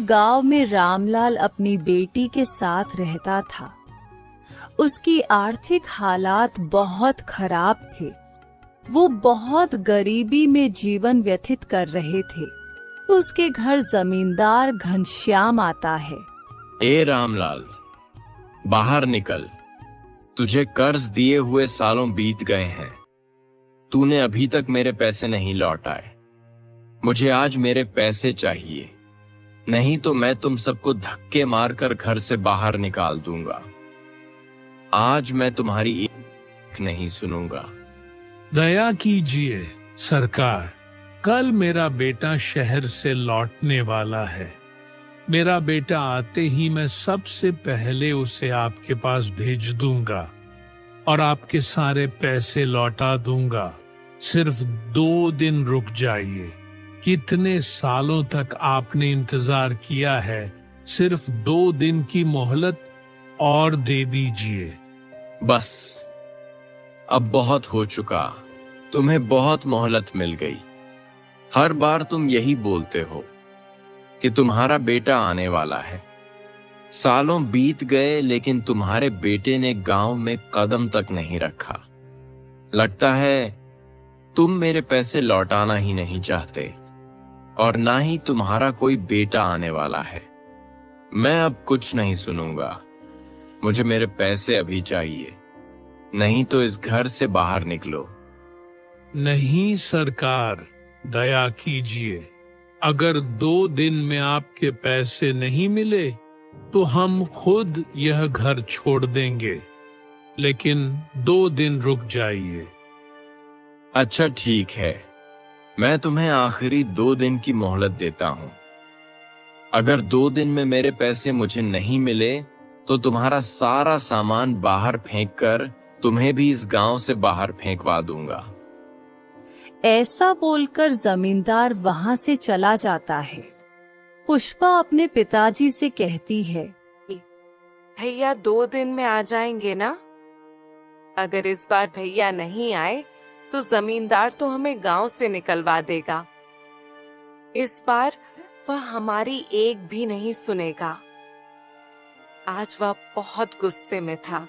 गांव में रामलाल अपनी बेटी के साथ रहता था। उसकी आर्थिक हालात बहुत खराब थे। वो बहुत गरीबी में जीवन व्यतीत कर रहे थे। उसके घर जमींदार घनश्याम आता है। ए रामलाल, बाहर निकल। तुझे कर्ज दिए हुए सालों बीत गए हैं। तूने अभी तक मेरे पैसे नहीं लौटाए। मुझे आज मेरे पैसे चाहिए, नहीं तो मैं तुम सबको धक्के मारकर घर से बाहर निकाल दूंगा। आज मैं तुम्हारी एक नहीं सुनूंगा। दया कीजिए सरकार, कल मेरा बेटा शहर से लौटने वाला है। मेरा बेटा आते ही मैं सबसे पहले उसे आपके पास भेज दूंगा और आपके सारे पैसे लौटा दूंगा। सिर्फ 2 दिन रुक जाइए। कितने सालों तक आपने इंतजार किया है, सिर्फ 2 दिन की मोहलत और दे दीजिए। बस, अब बहुत हो चुका। तुम्हें बहुत मोहलत मिल गई। हर बार तुम यही बोलते हो कि तुम्हारा बेटा आने वाला है। सालों बीत गए लेकिन तुम्हारे बेटे ने गांव में कदम तक नहीं रखा। लगता है तुम मेरे पैसे लौटाना ही नहीं चाहते और ना ही तुम्हारा कोई बेटा आने वाला है। मैं अब कुछ नहीं सुनूंगा। मुझे मेरे पैसे अभी चाहिए, नहीं तो इस घर से बाहर निकलो। नहीं सरकार, दया कीजिए। अगर 2 दिन में आपके पैसे नहीं मिले तो हम खुद यह घर छोड़ देंगे, लेकिन 2 दिन रुक जाइए। अच्छा ठीक है, मैं तुम्हें आखिरी 2 दिन की मोहलत देता हूं। अगर 2 दिन में मेरे पैसे मुझे नहीं मिले तो तुम्हारा सारा सामान बाहर फेंककर तुम्हें भी इस गांव से बाहर फेंकवा दूंगा। ऐसा बोलकर जमींदार वहां से चला जाता है। पुष्पा अपने पिताजी से कहती है, भैया 2 दिन में आ जाएंगे ना? अगर इस बार भैया नहीं आए तो जमींदार तो हमें गांव से निकलवा देगा। इस बार वह हमारी एक भी नहीं सुनेगा। आज वह बहुत गुस्से में था।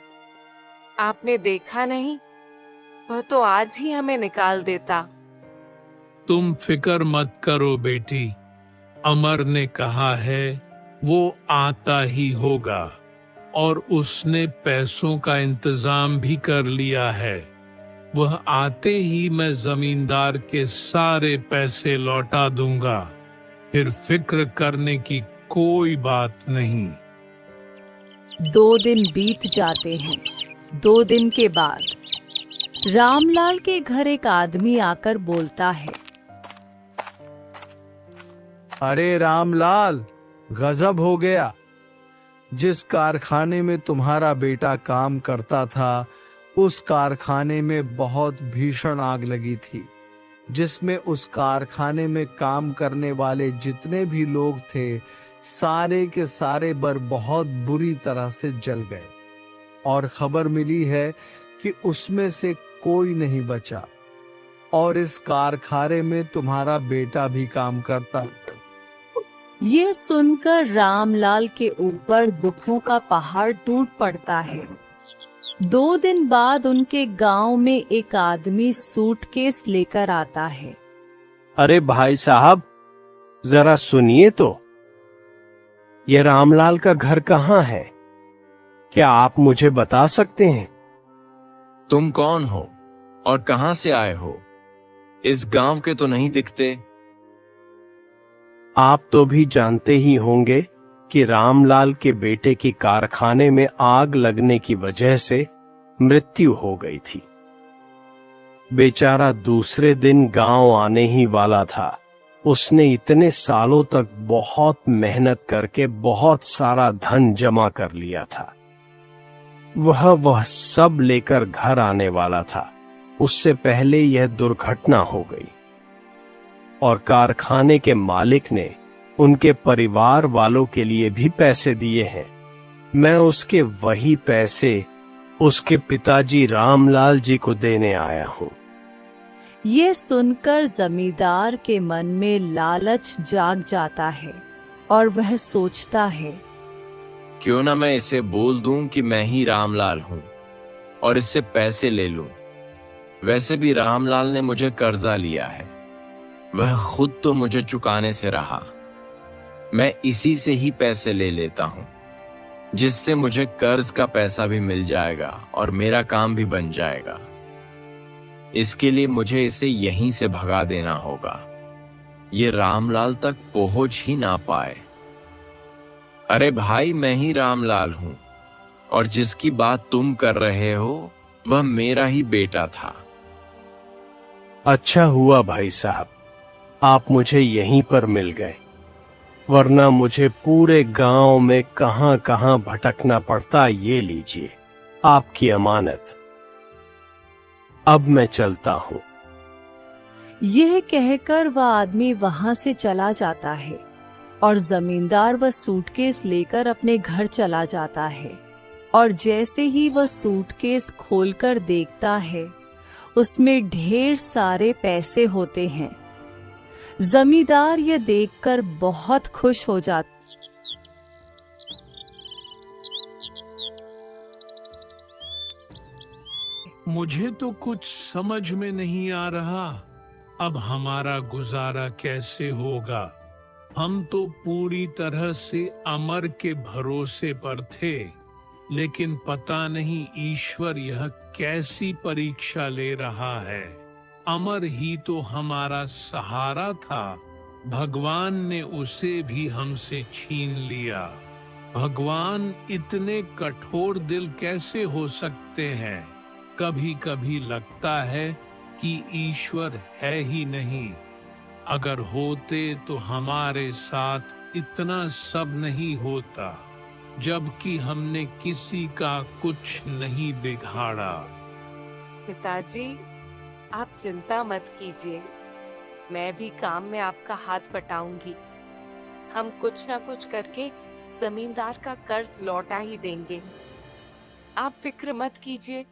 आपने देखा नहीं, वह तो आज ही हमें निकाल देता। तुम फिक्र मत करो बेटी, अमर ने कहा है वो आता ही होगा और उसने पैसों का इंतजाम भी कर लिया है। वह आते ही मैं जमींदार के सारे पैसे लौटा दूंगा। फिर फिक्र करने की कोई बात नहीं। 2 दिन बीत जाते हैं। 2 दिन के बाद रामलाल के घर एक आदमी आकर बोलता है, अरे रामलाल, गजब हो गया। जिस कारखाने में तुम्हारा बेटा काम करता था उस कारखाने में बहुत भीषण आग लगी थी, जिसमें उस कारखाने में काम करने वाले जितने भी लोग थे सारे के सारे बहुत बुरी तरह से जल गए और खबर मिली है कि उसमें से कोई नहीं बचा और इस कारखाने में तुम्हारा बेटा भी काम करता। ये सुनकर रामलाल के ऊपर दुखों का पहाड़ टूट पड़ता है। 2 दिन बाद उनके गांव में एक आदमी सूटकेस लेकर आता है। अरे भाई साहब, जरा सुनिए तो, ये रामलाल का घर कहाँ है? क्या आप मुझे बता सकते हैं? तुम कौन हो और कहां से आए हो? इस गांव के तो नहीं दिखते। आप तो भी जानते ही होंगे कि रामलाल के बेटे की कारखाने में आग लगने की वजह से मृत्यु हो गई थी। बेचारा दूसरे दिन गांव आने ही वाला था। उसने इतने सालों तक बहुत मेहनत करके बहुत सारा धन जमा कर लिया था। वह सब लेकर घर आने वाला था। उससे पहले यह दुर्घटना हो गई और कारखाने के मालिक ने उनके परिवार वालों के लिए भी पैसे दिए हैं। मैं उसके वही पैसे उसके पिताजी रामलाल जी को देने आया हूँ। ये सुनकर जमींदार के मन में लालच जाग जाता है। और वह सोचता है, क्यों ना मैं इसे बोल दूं कि मैं ही रामलाल हूं और इससे पैसे ले लूं। वैसे भी रामलाल ने मुझे कर्जा लिया है, वह खुद तो मुझे चुकाने से रहा। मैं इसी से ही पैसे ले लेता हूं, जिससे मुझे कर्ज का पैसा भी मिल जाएगा और मेरा काम भी बन जाएगा। इसके लिए मुझे इसे यहीं से भगा देना होगा, ये रामलाल तक पहुंच ही ना पाए। अरे भाई, मैं ही रामलाल हूं और जिसकी बात तुम कर रहे हो वह मेरा ही बेटा था। अच्छा हुआ भाई साहब, आप मुझे यहीं पर मिल गए, वरना मुझे पूरे गांव में कहां कहां भटकना पड़ता। ये लीजिए आपकी अमानत, अब मैं चलता हूं। यह कहकर वह आदमी वहां से चला जाता है और जमींदार वह सूटकेस लेकर अपने घर चला जाता है। और जैसे ही वह सूटकेस खोलकर देखता है, उसमें ढेर सारे पैसे होते हैं। जमींदार यह देखकर बहुत खुश हो जाता। मुझे तो कुछ समझ में नहीं आ रहा, अब हमारा गुजारा कैसे होगा। हम तो पूरी तरह से अमर के भरोसे पर थे, लेकिन पता नहीं ईश्वर यह कैसी परीक्षा ले रहा है। अमर ही तो हमारा सहारा था, भगवान ने उसे भी हमसे छीन लिया। भगवान इतने कठोर दिल कैसे हो सकते हैं। कभी कभी लगता है कि ईश्वर है ही नहीं। अगर होते तो हमारे साथ इतना सब नहीं होता, जबकि हमने किसी का कुछ नहीं बिगाड़ा। पिताजी, आप चिंता मत कीजिए, मैं भी काम में आपका हाथ बटाऊंगी। हम कुछ ना कुछ करके जमींदार का कर्ज लौटा ही देंगे। आप फिक्र मत कीजिए,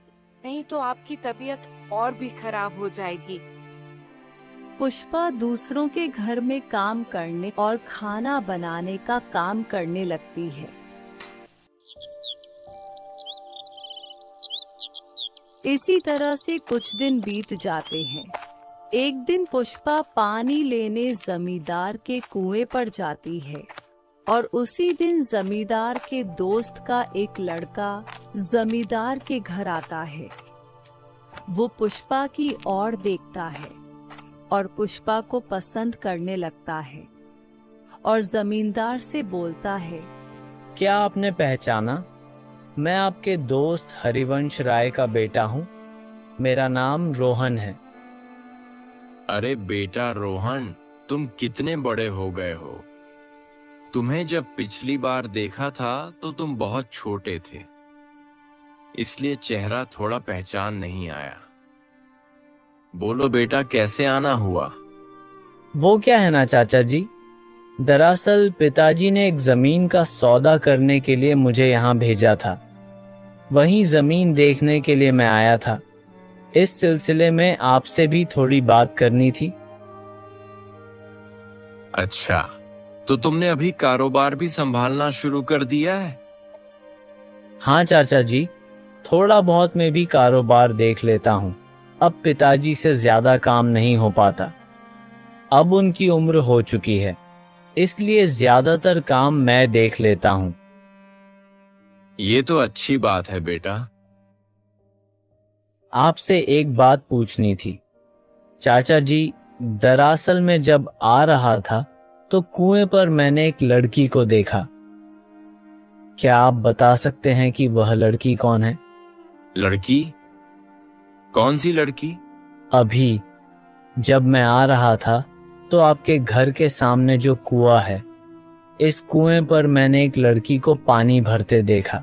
नहीं तो आपकी तबीयत और भी खराब हो जाएगी। पुष्पा दूसरों के घर में काम करने और खाना बनाने का काम करने लगती है। इसी तरह से कुछ दिन बीत जाते हैं। एक दिन पुष्पा पानी लेने जमींदार के कुएं पर जाती है और उसी दिन जमींदार के दोस्त का एक लड़का जमींदार के घर आता है। वो पुष्पा की ओर देखता है और पुष्पा को पसंद करने लगता है और जमींदार से बोलता है, क्या आपने पहचाना? मैं आपके दोस्त हरिवंश राय का बेटा हूँ। मेरा नाम रोहन है। अरे बेटा रोहन, तुम कितने बड़े हो गए हो। तुम्हें जब पिछली बार देखा था तो तुम बहुत छोटे थे, इसलिए चेहरा थोड़ा पहचान नहीं आया। बोलो बेटा, कैसे आना हुआ? वो क्या है ना चाचा जी, दरअसल पिताजी ने एक जमीन का सौदा करने के लिए मुझे यहाँ भेजा था। वहीं जमीन देखने के लिए मैं आया था। इस सिलसिले में आपसे भी थोड़ी बात करनी थी। अच्छा, तो तुमने अभी कारोबार भी संभालना शुरू कर दिया है? हाँ चाचा जी, थोड़ा बहुत मैं भी कारोबार देख लेता हूँ। अब पिताजी से ज्यादा काम नहीं हो पाता। अब उनकी उम्र हो चुकी है, इसलिए ज्यादातर काम मैं देख लेता हूँ। ये तो अच्छी बात है बेटा। आपसे एक बात पूछनी थी चाचा जी। दरअसल में जब आ रहा था तो कुएं पर मैंने एक लड़की को देखा। क्या आप बता सकते हैं कि वह लड़की कौन है? लड़की? कौन सी लड़की? अभी जब मैं आ रहा था तो आपके घर के सामने जो कुआं है, इस कुएं पर मैंने एक लड़की को पानी भरते देखा।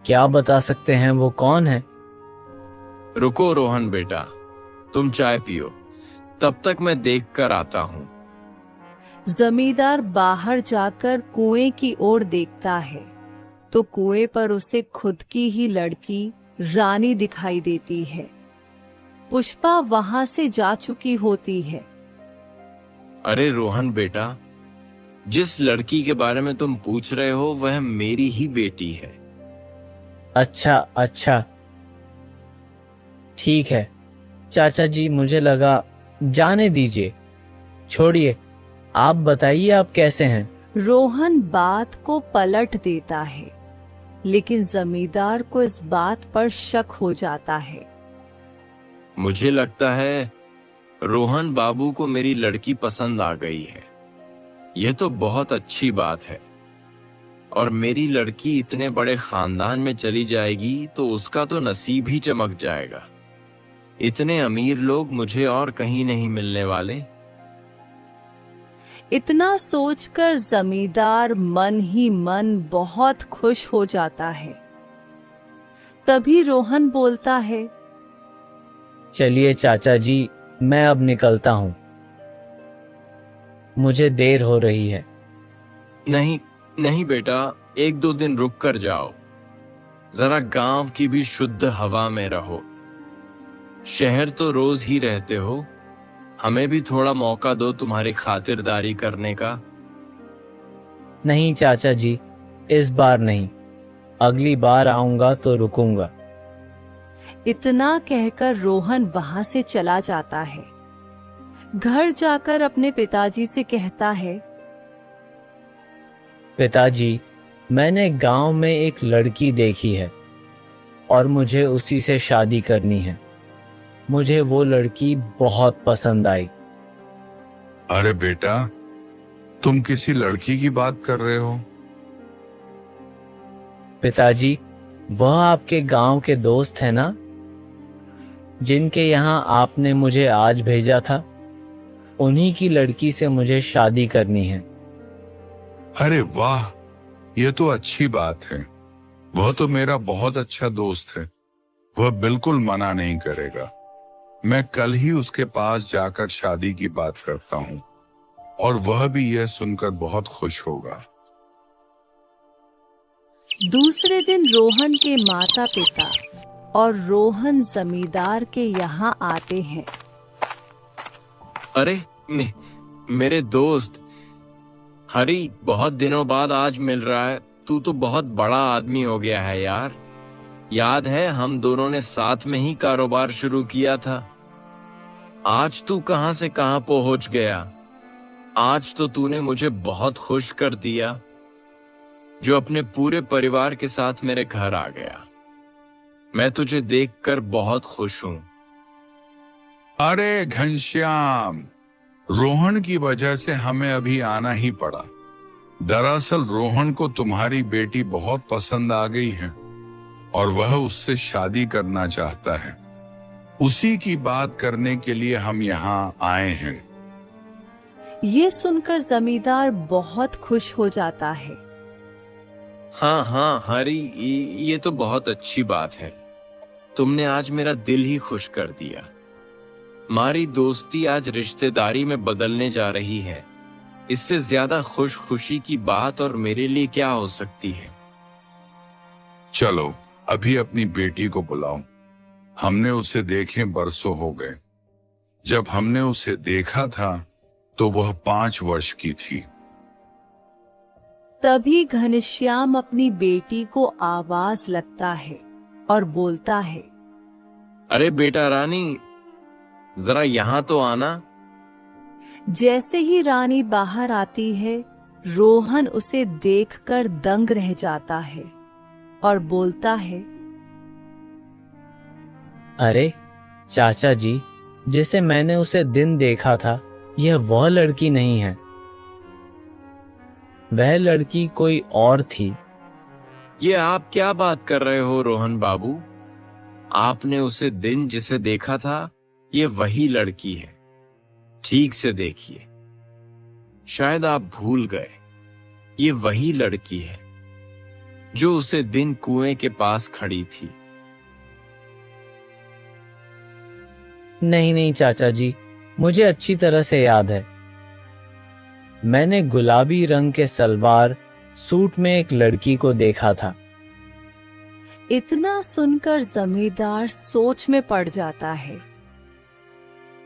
क्या बता सकते हैं वो कौन है? रुको रोहन बेटा, तुम चाय पियो, तब तक मैं देख कर आता हूँ। जमींदार बाहर जाकर कुएं की ओर देखता है तो कुएं पर उसे खुद की ही लड़की रानी दिखाई देती है। पुष्पा वहां से जा चुकी होती है। अरे रोहन बेटा, जिस लड़की के बारे में तुम पूछ रहे हो वह मेरी ही बेटी है। अच्छा अच्छा, ठीक है चाचा जी, मुझे लगा, जाने दीजिए, छोड़िए, आप बताइए आप कैसे हैं। रोहन बात को पलट देता है, लेकिन जमींदार को इस बात पर शक हो जाता है। मुझे लगता है रोहन बाबू को मेरी लड़की पसंद आ गई है। यह तो बहुत अच्छी बात है। और मेरी लड़की इतने बड़े खानदान में चली जाएगी तो उसका तो नसीब ही चमक जाएगा। इतने अमीर लोग मुझे और कहीं नहीं मिलने वाले। इतना सोचकर जमींदार मन ही मन बहुत खुश हो जाता है। तभी रोहन बोलता है, चलिए चाचा जी, मैं अब निकलता हूं, मुझे देर हो रही है। नहीं नहीं बेटा, 1-2 दिन रुक कर जाओ। जरा गांव की भी शुद्ध हवा में रहो। शहर तो रोज ही रहते हो, हमें भी थोड़ा मौका दो तुम्हारी खातिरदारी करने का। नहीं चाचा जी, इस बार नहीं, अगली बार आऊंगा तो रुकूंगा। इतना कहकर रोहन वहां से चला जाता है। घर जाकर अपने पिताजी से कहता है, पिताजी, मैंने गांव में एक लड़की देखी है और मुझे उसी से शादी करनी है। मुझे वो लड़की बहुत पसंद आई। अरे बेटा, तुम किसी लड़की की बात कर रहे हो? पिताजी, वह आपके गांव के दोस्त है ना, जिनके यहाँ आपने मुझे आज भेजा था? उन्हीं की लड़की से मुझे शादी करनी है। अरे वाह, ये तो अच्छी बात है। वह तो मेरा बहुत अच्छा दोस्त है। वह बिल्कुल मना नहीं करेगा। मैं कल ही उसके पास जाकर शादी की बात करता हूँ और वह भी यह सुनकर बहुत खुश होगा। दूसरे दिन रोहन के माता पिता और रोहन जमींदार के यहाँ आते हैं। अरे मेरे दोस्त हरी, बहुत दिनों बाद आज मिल रहा है। तू तो बहुत बड़ा आदमी हो गया है यार। याद है हम दोनों ने साथ में ही कारोबार शुरू किया था। आज तू कहां से कहां पहुंच गया। आज तो तूने मुझे बहुत खुश कर दिया, जो अपने पूरे परिवार के साथ मेरे घर आ गया। मैं तुझे देखकर बहुत खुश हूं। अरे घनश्याम, रोहन की वजह से हमें अभी आना ही पड़ा। दरअसल रोहन को तुम्हारी बेटी बहुत पसंद आ गई है और वह उससे शादी करना चाहता है। उसी की बात करने के लिए हम यहाँ आए हैं। ये सुनकर जमींदार बहुत खुश हो जाता है। हाँ हाँ हरी, ये तो बहुत अच्छी बात है। तुमने आज मेरा दिल ही खुश कर दिया। हमारी दोस्ती आज रिश्तेदारी में बदलने जा रही है। इससे ज्यादा खुशी की बात और मेरे लिए क्या हो सकती है। चलो अभी अपनी बेटी को बुलाओ। हमने उसे देखे बरसों हो गए। जब हमने उसे देखा था तो वह 5 वर्ष की थी। तभी घनश्याम अपनी बेटी को आवाज लगता है और बोलता है, अरे बेटा रानी, जरा यहाँ तो आना। जैसे ही रानी बाहर आती है, रोहन उसे देखकर दंग रह जाता है और बोलता है, अरे चाचा जी, जिसे मैंने उसे दिन देखा था, यह वह लड़की नहीं है। वह लड़की कोई और थी। ये आप क्या बात कर रहे हो रोहन बाबू? आपने उसे दिन जिसे देखा था, ये वही लड़की है। ठीक से देखिए, शायद आप भूल गए। ये वही लड़की है जो उसे दिन कुएं के पास खड़ी थी। नहीं नहीं चाचा जी, मुझे अच्छी तरह से याद है। मैंने गुलाबी रंग के सलवार सूट में एक लड़की को देखा था। इतना सुनकर जमींदार सोच में पड़ जाता है।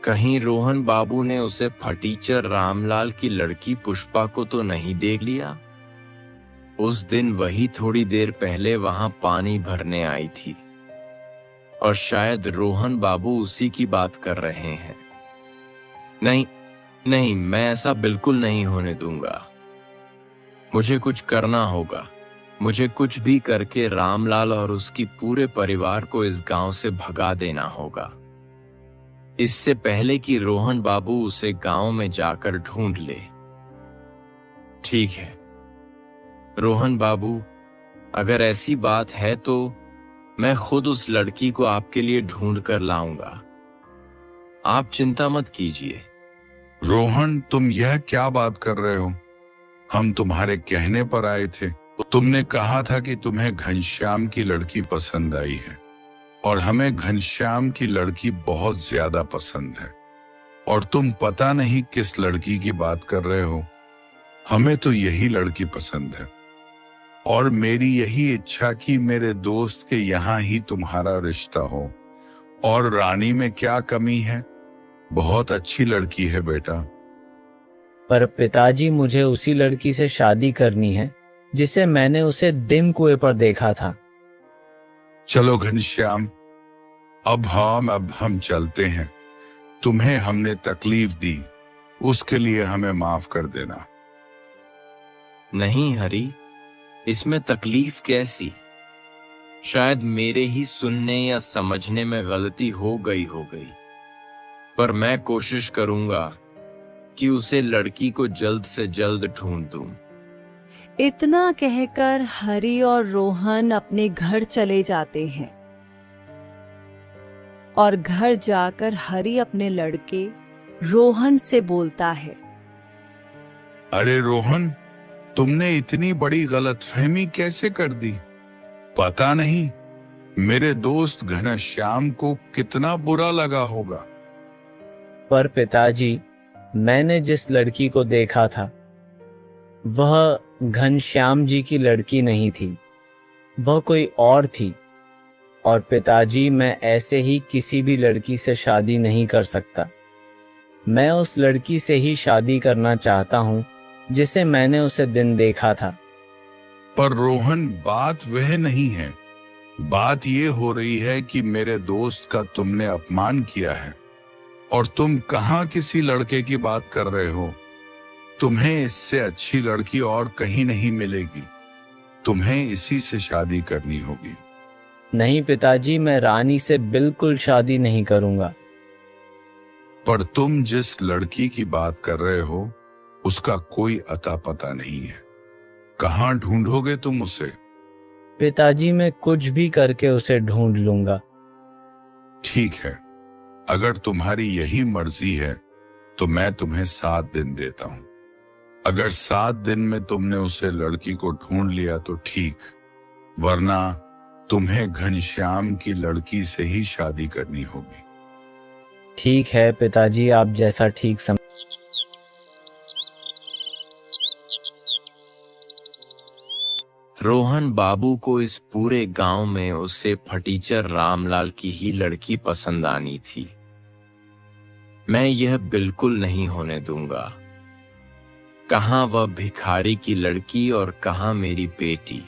कहीं रोहन बाबू ने उसे फटीचर रामलाल की लड़की पुष्पा को तो नहीं देख लिया? उस दिन वही थोड़ी देर पहले वहां पानी भरने आई थी और शायद रोहन बाबू उसी की बात कर रहे हैं। नहीं नहीं, मैं ऐसा बिल्कुल नहीं होने दूंगा। मुझे कुछ करना होगा। मुझे कुछ भी करके रामलाल और उसकी पूरे परिवार को इस गांव से भगा देना होगा, इससे पहले कि रोहन बाबू उसे गांव में जाकर ढूंढ ले। ठीक है रोहन बाबू, अगर ऐसी बात है तो मैं खुद उस लड़की को आपके लिए ढूंढ कर लाऊंगा। आप चिंता मत कीजिए। रोहन, तुम यह क्या बात कर रहे हो? हम तुम्हारे कहने पर आए थे। तुमने कहा था कि तुम्हें घनश्याम की लड़की पसंद आई है और हमें घनश्याम की लड़की बहुत ज्यादा पसंद है, और तुम पता नहीं किस लड़की की बात कर रहे हो। हमें तो यही लड़की पसंद है और मेरी यही इच्छा कि मेरे दोस्त के यहाँ ही तुम्हारा रिश्ता हो। और रानी में क्या कमी है? बहुत अच्छी लड़की है बेटा। पर पिताजी, मुझे उसी लड़की से शादी करनी है जिसे मैंने उसे दिन कुएं पर देखा था। चलो घनश्याम, अब हम चलते हैं। तुम्हें हमने तकलीफ दी, उसके लिए हमें माफ कर देना। नहीं हरी, इसमें तकलीफ कैसी? शायद मेरे ही सुनने या समझने में गलती हो गई, पर मैं कोशिश करूंगा कि उसे लड़की को जल्द से जल्द ढूंढ दूं। इतना कहकर हरी और रोहन अपने घर चले जाते हैं और घर जाकर हरी अपने लड़के रोहन से बोलता है, अरे रोहन, तुमने इतनी बड़ी गलतफहमी कैसे कर दी? पता नहीं मेरे दोस्त घनश्याम को कितना बुरा लगा होगा। पर पिताजी, मैंने जिस लड़की को देखा था वह घनश्याम जी की लड़की नहीं थी, वह कोई और थी। और पिताजी, मैं ऐसे ही किसी भी लड़की से शादी नहीं कर सकता। मैं उस लड़की से ही शादी करना चाहता हूँ जिसे मैंने उसे दिन देखा था। पर रोहन, बात वह नहीं है। बात ये हो रही है कि मेरे दोस्त का तुमने अपमान किया है और तुम कहाँ किसी लड़के की बात कर रहे हो। तुम्हें इससे अच्छी लड़की और कहीं नहीं मिलेगी। तुम्हें इसी से शादी करनी होगी। नहीं पिताजी, मैं रानी से बिल्कुल शादी नहीं करूंगा। पर तुम जिस लड़की की बात कर रहे हो उसका कोई अता पता नहीं है। कहाँ ढूंढोगे तुम उसे? पिताजी, मैं कुछ भी करके उसे ढूंढ लूंगा। ठीक है, अगर तुम्हारी यही मर्जी है तो मैं तुम्हें 7 दिन देता हूं। अगर 7 दिन में तुमने उसे लड़की को ढूंढ लिया तो ठीक, वरना तुम्हें घनश्याम की लड़की से ही शादी करनी होगी। ठीक है पिताजी, आप जैसा ठीक समझ। रोहन बाबू को इस पूरे गांव में उसे फटीचर रामलाल की ही लड़की पसंद आनी थी। मैं यह बिल्कुल नहीं होने दूंगा। कहां वह भिखारी की लड़की और कहां मेरी बेटी।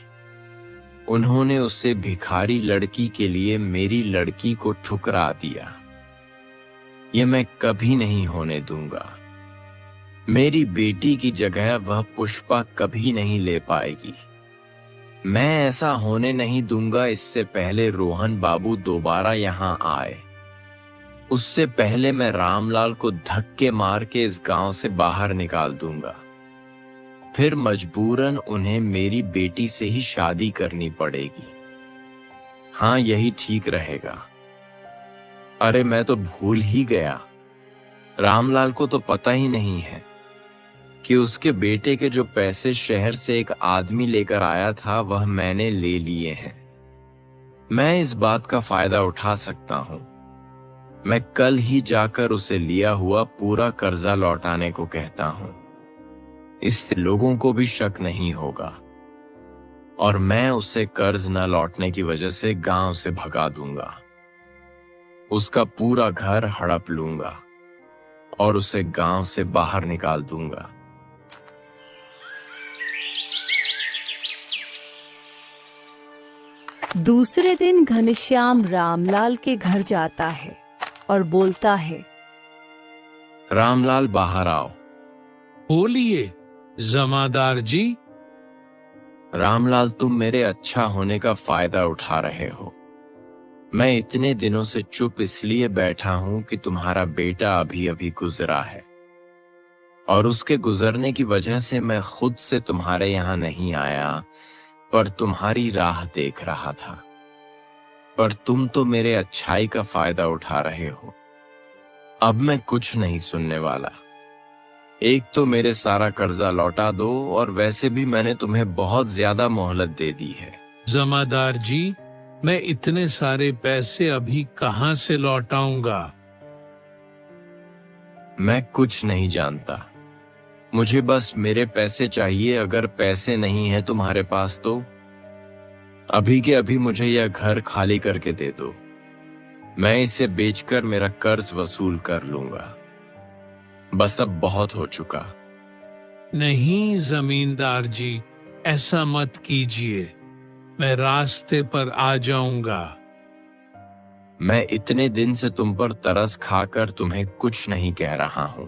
उन्होंने उसे भिखारी लड़की के लिए मेरी लड़की को ठुकरा दिया। यह मैं कभी नहीं होने दूंगा। मेरी बेटी की जगह वह पुष्पा कभी नहीं ले पाएगी। मैं ऐसा होने नहीं दूंगा। इससे पहले रोहन बाबू दोबारा यहाँ आए, उससे पहले मैं रामलाल को धक्के मार के इस गांव से बाहर निकाल दूंगा। फिर मजबूरन उन्हें मेरी बेटी से ही शादी करनी पड़ेगी। हाँ, यही ठीक रहेगा। अरे मैं तो भूल ही गया, रामलाल को तो पता ही नहीं है कि उसके बेटे के जो पैसे शहर से एक आदमी लेकर आया था वह मैंने ले लिए हैं। मैं इस बात का फायदा उठा सकता हूं। मैं कल ही जाकर उसे लिया हुआ पूरा कर्जा लौटाने को कहता हूं। इससे लोगों को भी शक नहीं होगा और मैं उसे कर्ज न लौटने की वजह से गांव से भगा दूंगा। उसका पूरा घर हड़प लूंगा और उसे गांव से बाहर निकाल दूंगा। दूसरे दिन घनश्याम रामलाल के घर जाता है और बोलता है, रामलाल बाहर आओ। बोलिए जमादार जी। रामलाल, तुम मेरे अच्छा होने का फायदा उठा रहे हो। मैं इतने दिनों से चुप इसलिए बैठा हूं कि तुम्हारा बेटा अभी अभी गुजरा है, और उसके गुजरने की वजह से मैं खुद से तुम्हारे यहाँ नहीं आया, पर तुम्हारी राह देख रहा था। पर तुम तो मेरे अच्छाई का फायदा उठा रहे हो। अब मैं कुछ नहीं सुनने वाला। एक तो मेरे सारा कर्जा लौटा दो, और वैसे भी मैंने तुम्हें बहुत ज्यादा मोहलत दे दी है। जमादार जी, मैं इतने सारे पैसे अभी कहाँ से लौटाऊंगा? मैं कुछ नहीं जानता। मुझे बस मेरे पैसे चाहिए। अगर पैसे नहीं है तुम्हारे पास तो अभी के अभी मुझे यह घर खाली करके दे दो। मैं इसे बेचकर मेरा कर्ज वसूल कर लूंगा। बस अब बहुत हो चुका। नहीं जमींदार जी, ऐसा मत कीजिए। मैं रास्ते पर आ जाऊंगा। मैं इतने दिन से तुम पर तरस खाकर तुम्हें कुछ नहीं कह रहा हूं।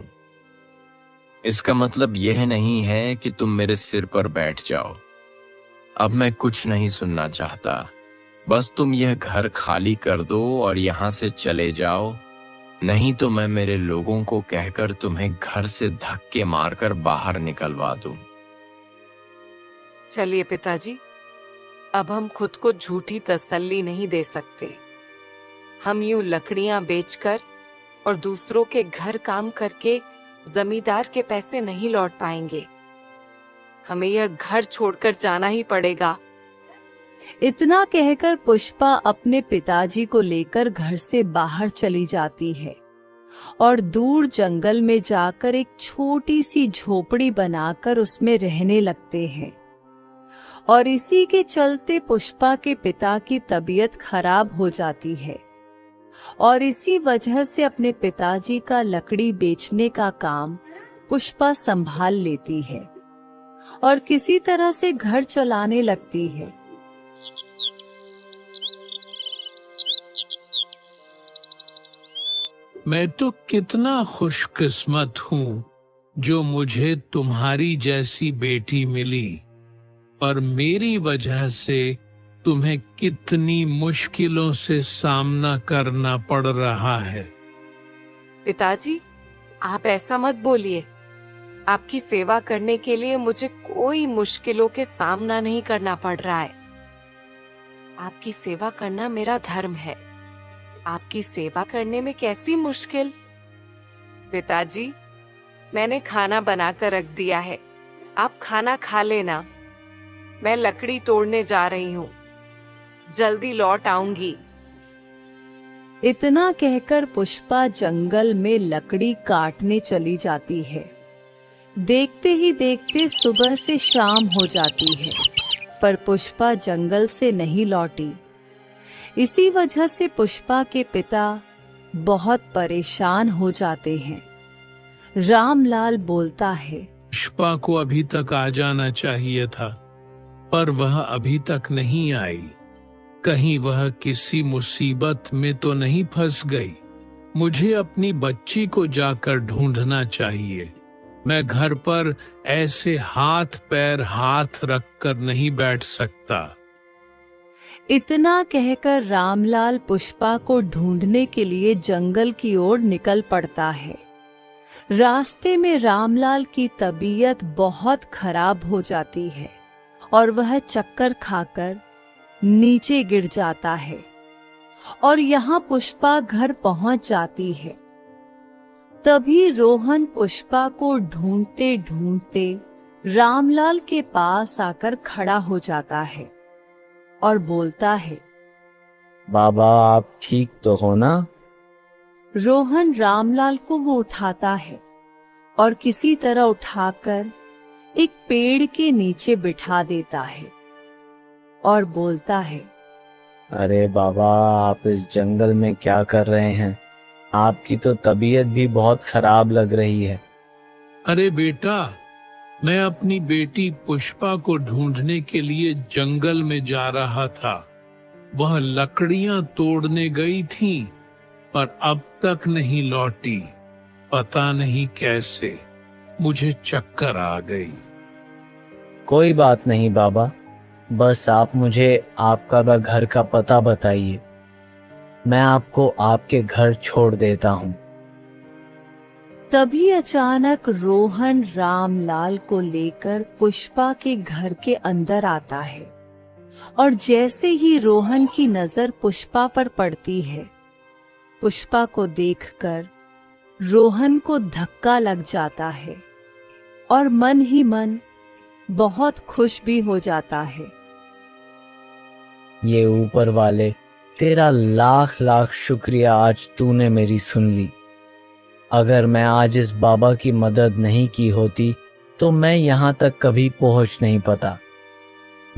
इसका मतलब यह नहीं है कि तुम मेरे सिर पर बैठ जाओ। अब मैं कुछ नहीं सुनना चाहता। बस तुम यह घर खाली कर दो और यहाँ से चले जाओ, नहीं तो मैं मेरे लोगों को कहकर तुम्हें घर से धक्के मारकर बाहर निकलवा दूं। चलिए पिताजी, अब हम खुद को झूठी तसल्ली नहीं दे सकते। हम यूं लकड़ियां बेचकर और दूसरों के घर काम करके जमींदार के पैसे नहीं लौट पाएंगे। हमें यह घर छोड़कर जाना ही पड़ेगा। इतना कहकर पुष्पा अपने पिताजी को लेकर घर से बाहर चली जाती है और दूर जंगल में जाकर एक छोटी सी झोपड़ी बनाकर उसमें रहने लगते हैं। और इसी के चलते पुष्पा के पिता की तबीयत खराब हो जाती है, और इसी वजह से अपने पिताजी का लकड़ी बेचने का काम पुष्पा संभाल लेती है और किसी तरह से घर चलाने लगती है। मैं तो कितना खुशकिस्मत हूँ जो मुझे तुम्हारी जैसी बेटी मिली, पर मेरी वजह से तुम्हें कितनी मुश्किलों से सामना करना पड़ रहा है। पिताजी, आप ऐसा मत बोलिए। आपकी सेवा करने के लिए मुझे कोई मुश्किलों के सामना नहीं करना पड़ रहा है। आपकी सेवा करना मेरा धर्म है। आपकी सेवा करने में कैसी मुश्किल? पिताजी, मैंने खाना बनाकर रख दिया है, आप खाना खा लेना। मैं लकड़ी तोड़ने जा रही हूँ, जल्दी लौट आऊंगी। इतना कहकर पुष्पा जंगल में लकड़ी काटने चली जाती है। देखते ही देखते सुबह से शाम हो जाती है, पर पुष्पा जंगल से नहीं लौटी। इसी वजह से पुष्पा के पिता बहुत परेशान हो जाते हैं। रामलाल बोलता है, पुष्पा को अभी तक आ जाना चाहिए था, पर वह अभी तक नहीं आई। कहीं वह किसी मुसीबत में तो नहीं फंस गई। मुझे अपनी बच्ची को जाकर ढूंढना चाहिए। मैं घर पर ऐसे हाथ पैर हाथ रखकर नहीं बैठ सकता। इतना कहकर रामलाल पुष्पा को ढूंढने के लिए जंगल की ओर निकल पड़ता है। रास्ते में रामलाल की तबीयत बहुत खराब हो जाती है और वह चक्कर खाकर नीचे गिर जाता है, और यहाँ पुष्पा घर पहुंच जाती है। तभी रोहन पुष्पा को ढूंढते ढूंढते रामलाल के पास आकर खड़ा हो जाता है और बोलता है, बाबा आप ठीक तो हो ना? रोहन रामलाल को वो उठाता है और किसी तरह उठाकर एक पेड़ के नीचे बिठा देता है और बोलता है, अरे बाबा आप इस जंगल में क्या कर रहे हैं? आपकी तो तबीयत भी बहुत खराब लग रही है। अरे बेटा, मैं अपनी बेटी पुष्पा को ढूंढने के लिए जंगल में जा रहा था। वह लकड़ियां तोड़ने गई थी, पर अब तक नहीं लौटी। पता नहीं कैसे मुझे चक्कर आ गई। कोई बात नहीं बाबा, बस आप मुझे आपका घर का पता बताइए, मैं आपको आपके घर छोड़ देता हूँ। तभी अचानक रोहन रामलाल को लेकर पुष्पा के घर के अंदर आता है, और जैसे ही रोहन की नजर पुष्पा पर पड़ती है, पुष्पा को देखकर रोहन को धक्का लग जाता है और मन ही मन बहुत खुश भी हो जाता है। ये ऊपर वाले, तेरा लाख लाख शुक्रिया, आज तूने मेरी सुन ली। अगर मैं आज इस बाबा की मदद नहीं की होती तो मैं यहाँ तक कभी पहुँच नहीं पाता।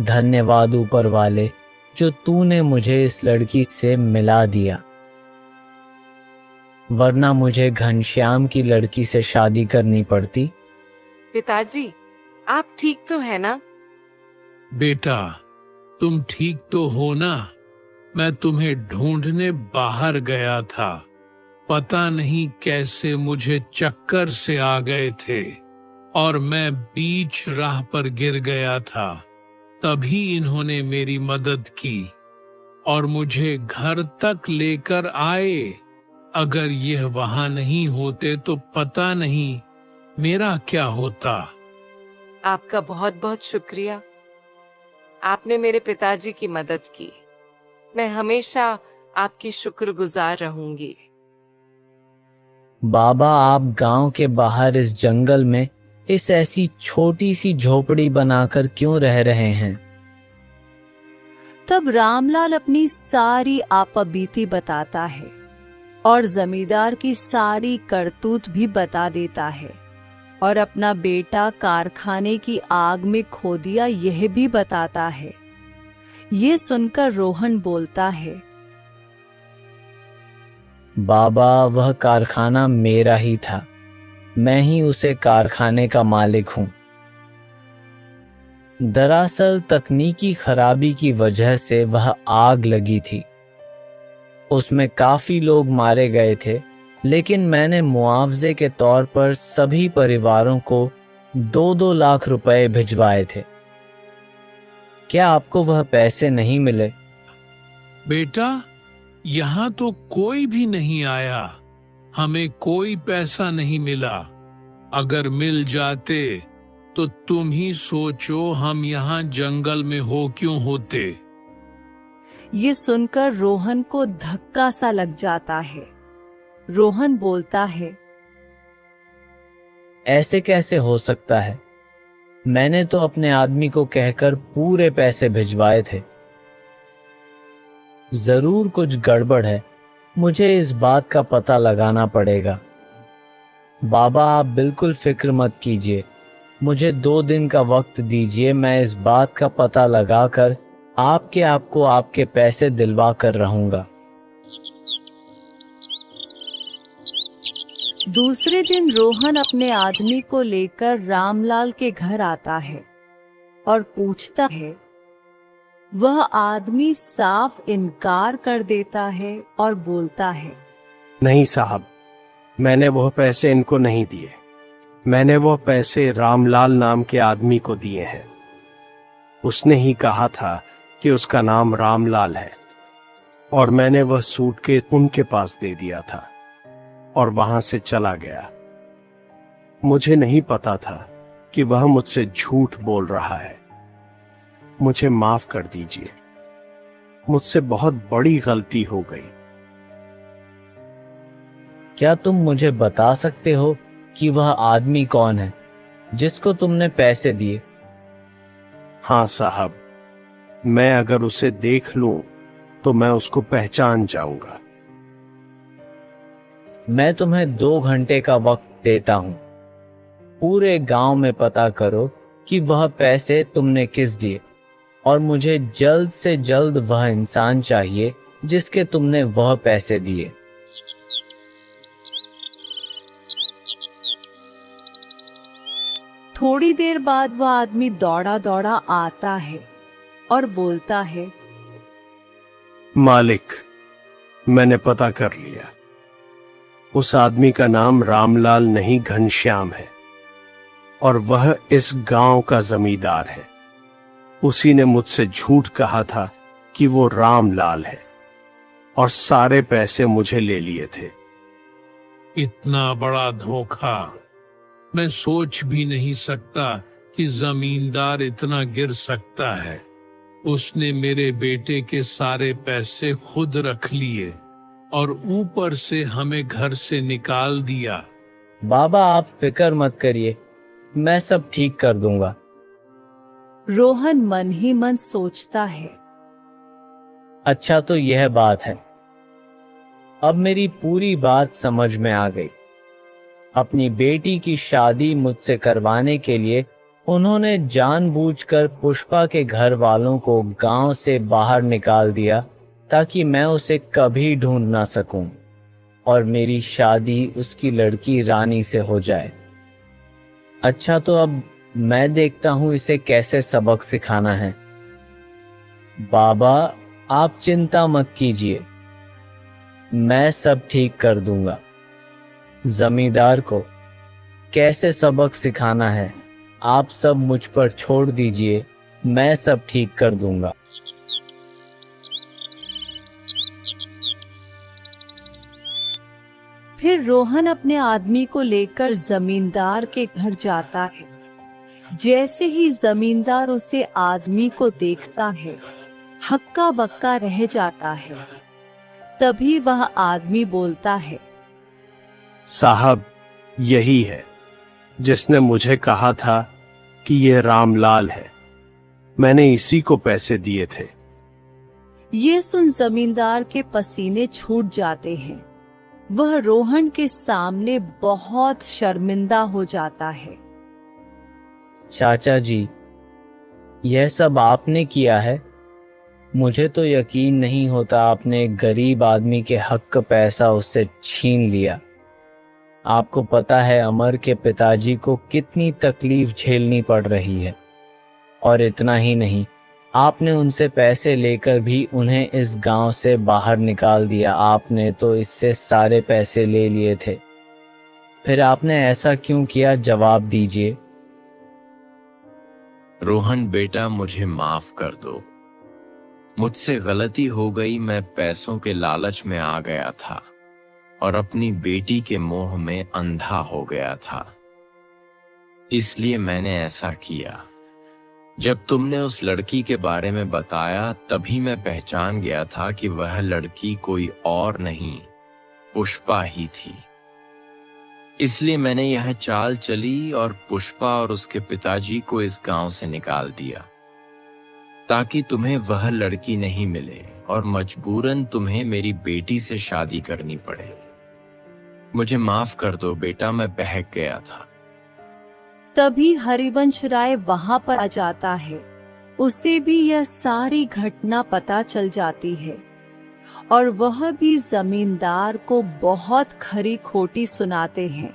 धन्यवाद ऊपर वाले, जो तूने मुझे इस लड़की से मिला दिया, वरना मुझे घनश्याम की लड़की से शादी करनी पड़ती। पिताजी, आप ठीक तो है ना? बेटा, तुम ठीक तो हो ना? मैं तुम्हें ढूंढने बाहर गया था। पता नहीं कैसे मुझे चक्कर से आ गए थे और मैं बीच राह पर गिर गया था। तभी इन्होंने मेरी मदद की और मुझे घर तक लेकर आए। अगर यह वहां नहीं होते तो पता नहीं मेरा क्या होता। आपका बहुत बहुत शुक्रिया। आपने मेरे पिताजी की मदद की। मैं हमेशा आपकी शुक्रगुजार रहूंगी। बाबा, आप गांव के बाहर इस जंगल में इस ऐसी छोटी सी झोपड़ी बनाकर क्यों रह रहे हैं? तब रामलाल अपनी सारी आपबीती बताता है और जमींदार की सारी करतूत भी बता देता है, और अपना बेटा कारखाने की आग में खो दिया यह भी बताता है। ये सुनकर रोहन बोलता है, बाबा, वह कारखाना मेरा ही था। मैं ही उसे कारखाने का मालिक हूं। दरअसल तकनीकी खराबी की वजह से वह आग लगी थी। उसमें काफी लोग मारे गए थे, लेकिन मैंने मुआवजे के तौर पर सभी परिवारों को 2-2 लाख रुपए भिजवाए थे। क्या आपको वह पैसे नहीं मिले? बेटा, यहाँ तो कोई भी नहीं आया। हमें कोई पैसा नहीं मिला। अगर मिल जाते तो तुम ही सोचो हम यहाँ जंगल में हो क्यों होते। ये सुनकर रोहन को धक्का सा लग जाता है। रोहन बोलता है, ऐसे कैसे हो सकता है? मैंने तो अपने आदमी को कहकर पूरे पैसे भिजवाए थे। जरूर कुछ गड़बड़ है। मुझे इस बात का पता लगाना पड़ेगा। बाबा, आप बिल्कुल फिक्र मत कीजिए। मुझे 2 दिन का वक्त दीजिए। मैं इस बात का पता लगाकर आपको आपके पैसे दिलवा कर रहूंगा। दूसरे दिन रोहन अपने आदमी को लेकर रामलाल के घर आता है और पूछता है। वह आदमी साफ इनकार कर देता है और बोलता है, नहीं साहब, मैंने वह पैसे इनको नहीं दिए। मैंने वह पैसे रामलाल नाम के आदमी को दिए हैं। उसने ही कहा था कि उसका नाम रामलाल है, और मैंने वह सूटकेस उनके पास दे दिया था और वहां से चला गया। मुझे नहीं पता था कि वह मुझसे झूठ बोल रहा है। मुझे माफ कर दीजिए। मुझसे बहुत बड़ी गलती हो गई। क्या तुम मुझे बता सकते हो कि वह आदमी कौन है जिसको तुमने पैसे दिए? हाँ साहब, मैं अगर उसे देख लूं तो मैं उसको पहचान जाऊंगा। मैं तुम्हें 2 घंटे का वक्त देता हूं। पूरे गांव में पता करो कि वह पैसे तुमने किस दिए, और मुझे जल्द से जल्द वह इंसान चाहिए जिसके तुमने वह पैसे दिए। थोड़ी देर बाद वह आदमी दौड़ा दौड़ा आता है और बोलता है, मालिक, मैंने पता कर लिया। उस आदमी का नाम रामलाल नहीं घनश्याम है और वह इस गांव का जमींदार है। उसी ने मुझसे झूठ कहा था कि वो रामलाल है और सारे पैसे मुझे ले लिए थे। इतना बड़ा धोखा मैं सोच भी नहीं सकता कि जमींदार इतना गिर सकता है। उसने मेरे बेटे के सारे पैसे खुद रख लिए और ऊपर से हमें घर से निकाल दिया। बाबा आप फिक्र मत करिए, मैं सब ठीक कर दूंगा। रोहन मन ही मन सोचता है, अच्छा तो यह बात है, अब मेरी पूरी बात समझ में आ गई। अपनी बेटी की शादी मुझसे करवाने के लिए उन्होंने जानबूझकर पुष्पा के घर वालों को गांव से बाहर निकाल दिया ताकि मैं उसे कभी ढूंढ ना सकूं और मेरी शादी उसकी लड़की रानी से हो जाए। अच्छा तो अब मैं देखता हूं इसे कैसे सबक सिखाना है। बाबा आप चिंता मत कीजिए, मैं सब ठीक कर दूंगा। जमींदार को कैसे सबक सिखाना है आप सब मुझ पर छोड़ दीजिए, मैं सब ठीक कर दूंगा। फिर रोहन अपने आदमी को लेकर जमींदार के घर जाता है। जैसे ही जमींदार उसे आदमी को देखता है, हक्का बक्का रह जाता है। तभी वह आदमी बोलता है, साहब, यही है जिसने मुझे कहा था कि ये रामलाल है। मैंने इसी को पैसे दिए थे। ये सुन जमींदार के पसीने छूट जाते हैं। वह रोहन के सामने बहुत शर्मिंदा हो जाता है। चाचा जी, यह सब आपने किया है? मुझे तो यकीन नहीं होता आपने एक गरीब आदमी के हक का पैसा उससे छीन लिया। आपको पता है अमर के पिताजी को कितनी तकलीफ झेलनी पड़ रही है। और इतना ही नहीं, आपने उनसे पैसे लेकर भी उन्हें इस गांव से बाहर निकाल दिया। आपने तो इससे सारे पैसे ले लिए थे। फिर आपने ऐसा क्यों किया, जवाब दीजिए। रोहन बेटा, मुझे माफ कर दो। मुझसे गलती हो गई। मैं पैसों के लालच में आ गया था और अपनी बेटी के मोह में अंधा हो गया था, इसलिए मैंने ऐसा किया। जब तुमने उस लड़की के बारे में बताया तभी मैं पहचान गया था कि वह लड़की कोई और नहीं, पुष्पा ही थी। इसलिए मैंने यह चाल चली और पुष्पा और उसके पिताजी को इस गांव से निकाल दिया ताकि तुम्हें वह लड़की नहीं मिले और मजबूरन तुम्हें मेरी बेटी से शादी करनी पड़े। मुझे माफ कर दो बेटा, मैं बहक गया था। तभी हरिवंश राय वहां पर आ जाता है। उसे भी यह सारी घटना पता चल जाती है और वह भी जमींदार को बहुत खरी खोटी सुनाते हैं।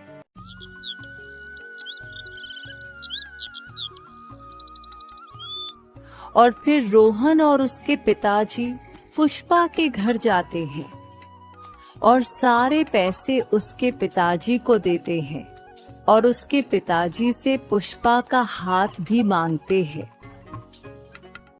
और फिर रोहन और उसके पिताजी पुष्पा के घर जाते हैं और सारे पैसे उसके पिताजी को देते हैं और उसके पिताजी से पुष्पा का हाथ भी मांगते हैं।